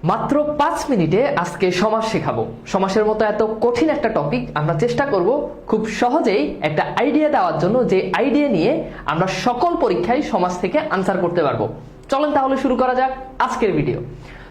মাত্র 5 মিনিটে আজকে সমাস শেখাবো। সমাসের মতো এত কঠিন একটা টপিক আমরা চেষ্টা করব খুব সহজেই একটা আইডিয়া দেওয়ার জন্য, যে আইডিয়া নিয়ে আমরা সকল পরীক্ষায় সমাস থেকে আনসার করতে পারবো। চলেন তাহলে শুরু করা যাক আজকের ভিডিও।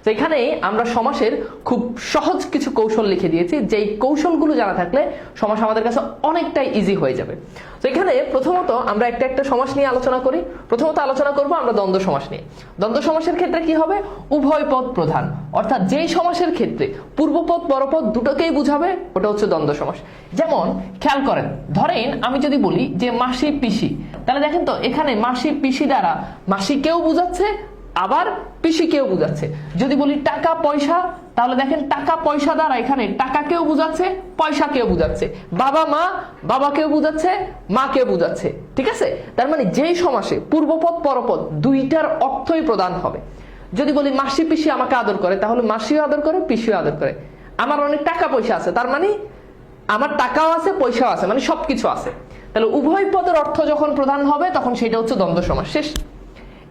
তো এখানে আমরা সমাসের খুব সহজ কিছু কৌশল লিখে দিয়েছি, যেই কৌশলগুলো জানা থাকলে সমাস আমাদের কাছে অনেকটাই ইজি হয়ে যাবে। তো এখানে প্রথমত আমরা একটা সমাস নিয়ে আলোচনা করি। প্রথমত আলোচনা করব আমরা দ্বন্দ্ব সমাস নিয়ে। দ্বন্দ্ব সমাসের ক্ষেত্রে কি হবে? উভয় পদ প্রধান, অর্থাৎ যেই সমাসের ক্ষেত্রে পূর্বপদ পরপদ দুটোকেই বুঝাবে ওটা হচ্ছে দ্বন্দ্ব সমাস। যেমন খেয়াল করেন, ধরেন আমি যদি বলি যে মাসি পিসি, তাহলে দেখেন তো এখানে মাসি পিসি দ্বারা মাসিকেও বুঝাচ্ছে আবার পিসিকেও বুঝাচ্ছে। যদি বলি টাকা পয়সা, তাহলে দেখেন টাকা পয়সা দ্বারা এখানে টাকাকেও বুঝাচ্ছে পয়সাকেও বুঝাচ্ছে, বাবা মা বাবাকেও বুঝাচ্ছে মাকেও বুঝাচ্ছে। ঠিক আছে, তার মানে যেই সমাসে পূর্বপদ পরপদ দুইটার অর্থই প্রদান হবে। যদি বলি মাসি পিসি আমাকে আদর করে, তাহলে মাসিও আদর করে পিসিও আদর করে। আমার অনেক টাকা পয়সা আছে, তার মানে আমার টাকাও আছে পয়সাও আছে, মানে সবকিছু আছে। তাহলে উভয় পদের অর্থ যখন প্রদান হবে তখন সেটা হচ্ছে দ্বন্দ্ব সমাস। শেষ।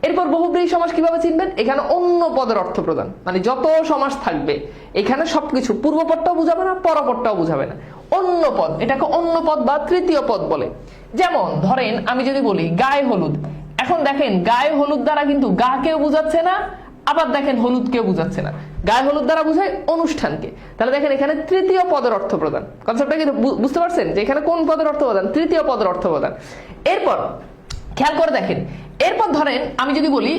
এরপর বহুব্রীহি সমাস কিভাবে চিনবেন? এখানে অন্য পদের অর্থ প্রদান, মানে যত সমাস থাকবে এখানে সবকিছু পূর্বপদটাও বুঝাবে না পরপদটাও বুঝাবে না, অন্য পদ, এটাকে অন্য পদ বা তৃতীয় পদ বলে। যেমন ধরেন আমি যদি বলি গায়ে হলুদ, এখন দেখেন গায়ে হলুদ দ্বারা কিন্তু গা কেও বুঝাচ্ছে না, আবার দেখেন হলুদ কেউ বুঝাচ্ছে না। গায়ে হলুদ দ্বারা বুঝায় অনুষ্ঠানকে। তাহলে দেখেন এখানে তৃতীয় পদের অর্থ প্রদান। কনসেপ্টটা কি বুঝতে পারছেন যে এখানে কোন পদের অর্থ প্রদান? তৃতীয় পদের অর্থ প্রদান। এরপর খেয়াল করে দেখেন, এরপর ধরেন আমি যদি বলি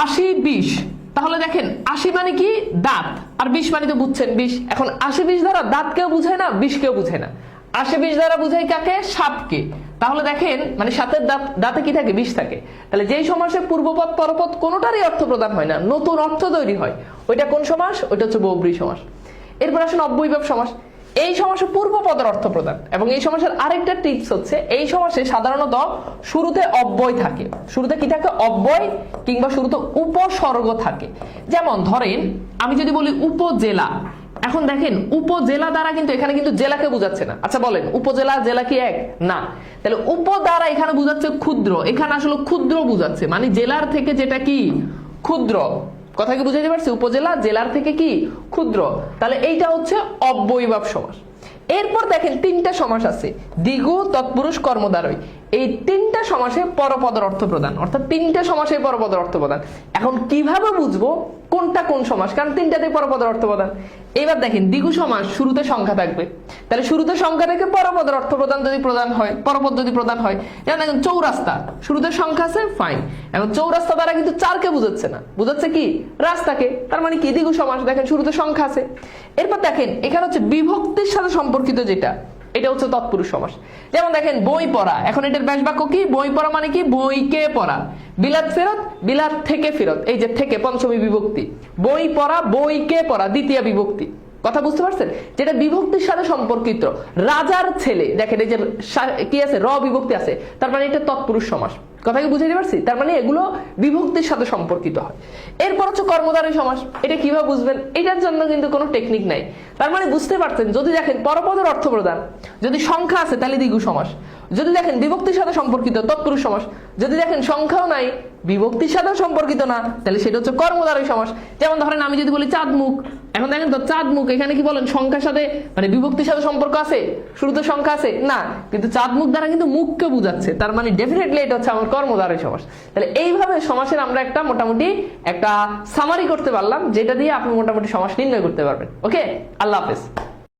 80-20, তাহলে দেখেন 80 মানে কি? দাঁত, আর 20 মানে তো বুঝছেন 20। এখন 80-20 দ্বারা দাঁত কেউ বুঝায় না, 20 কেউ বুঝায় না। 80-20 দ্বারা বুঝায় কাকে? সাপকে। তাহলে দেখেন মানে সাতের দাঁতে কি থাকে? 20 থাকে। তাহলে যেই সমাসে পূর্বপদ পরপদ কোনোটারই অর্থ প্রদান হয় না, নতুন অর্থ তৈরি হয়, ওইটা কোন সমাস? ওইটা হচ্ছে বহুব্রীহি সমাস। এরপর আসুন অব্যয়ীভাব সমাস। এই সমাসে পূর্বপদের অর্থ প্রদান, এবং এই সমাসের আরেকটা টিপস হচ্ছে এই সমাসে সাধারণত শুরুতে অব্যয় থাকে। শুরুতে কি থাকে? অব্যয় কিংবা শুরুতে উপসর্গ থাকে। যেমন ধরেন আমি যদি বলি উপজেলা, এখন দেখেন উপজেলা দ্বারা কিন্তু এখানে কিন্তু জেলাকে বুঝাচ্ছে না। আচ্ছা বলেন, উপজেলা জেলা কি এক? না। তাহলে উপ দ্বারা এখানে বুঝাচ্ছে ক্ষুদ্র, এখানে আসলে ক্ষুদ্র বুঝাচ্ছে, মানে জেলার থেকে যেটা কি ক্ষুদ্র। কথা কি বুঝাতে পারছি? উপজেলা জেলার থেকে কি ক্ষুদ্র। তাহলে এইটা হচ্ছে অব্যয়ীভাব সমাস। এরপর দেখেন তিনটা সমাস আছে, দ্বিগু, তৎপুরুষ, কর্মদ্বারয়। এই তিনটা সমাসে পরপদের অর্থ প্রদান, অর্থাৎ তিনটা সমাসে পরপদের অর্থ প্রদান। এখন কিভাবে বুঝবো কোনটা কোন সমাস? কারণ তিনটাতে পরপদের অর্থ প্রদান। এবার দেখেন দ্বিগু সমাস শুরুতে সংখ্যা থাকবে, তাহলে শুরুতে সংখ্যা থেকে পরপদের অর্থ প্রদান যদি প্রদান হয়, পরপদ যদি প্রদান হয়। যেমন দেখেন চৌরাস্তা, শুরুতে সংখ্যা আছে, ফাইন। এখন চৌরাস্তা দ্বারা কিন্তু চারকে বুঝাচ্ছে না, বুঝাচ্ছে কি? রাস্তাকে। তার মানে কি? দ্বিগু সমাস। দেখেন শুরুতে সংখ্যা আছে। এরপর দেখেন এখানে হচ্ছে বিভক্তির সাথে সম্পর্কিত যেটা, এটা হচ্ছে তৎপুরুষ সমাস। যেমন দেখেন বই পড়া, এখন এটার ব্যাস বাক্য কি? বই পড়া মানে কি? বইকে পড়া। বিলাত ফেরত, বিলাত থেকে ফেরত, এই যে থেকে পঞ্চমী বিভক্তি। বই পড়া, বইকে পড়া দ্বিতীয় বিভক্তি। কথা বুঝতে পারছেন? যেটা বিভক্তির সাথে সম্পর্কিত। রাজার ছেলে, দেখেন এই যে কি আছে? র বিভক্তি আছে, তার মানে এটা তৎপুরুষ সমাস। কথা কি বুঝাতে পারছি? তার মানে এগুলো বিভক্তির সাথে সম্পর্কিত হয়। এরপর হচ্ছে কর্মদ্বারয় সমাস। এটা কিভাবে বুঝবেন? এটার জন্য কিন্তু কোনো টেকনিক নাই। তার মানে বুঝতে পারছেন, যদি দেখেন পরপদের অর্থ প্রদান, যদি সংখ্যা আছে তাহলে দ্বিগু সমাস, যদি দেখেন বিভক্তির সাথে সম্পর্কিত তৎপুরুষ সমাস, যদি দেখেন সংখ্যাও নাই বিভক্তির সাথে সম্পর্কিত না, তাহলে সেটা হচ্ছে কর্মদ্বারয় সমাস। যেমন ধরেন আমি যদি বলি চাঁদ মুখ, এখন দেখেন তো চাঁদ মুখ, এখানে কি বলেন? সংখ্যার সাথে মানে বিভক্তির সাথে সম্পর্ক আছে? শুরুতে সংখ্যা আছে না, কিন্তু চাঁদ মুখ দ্বারা কিন্তু মুখকে বুঝাচ্ছে, তার মানে ডেফিনেটলি এটা হচ্ছে আমার কর্মদ্বারয় সমাস। তাহলে এইভাবে সমাসের আমরা একটা মোটামুটি একটা সামারি করতে পারলাম, যেটা দিয়ে আপনি মোটামুটি সমাস নির্ণয় করতে পারবেন। ওকে, আল্লাহ হাফেজ।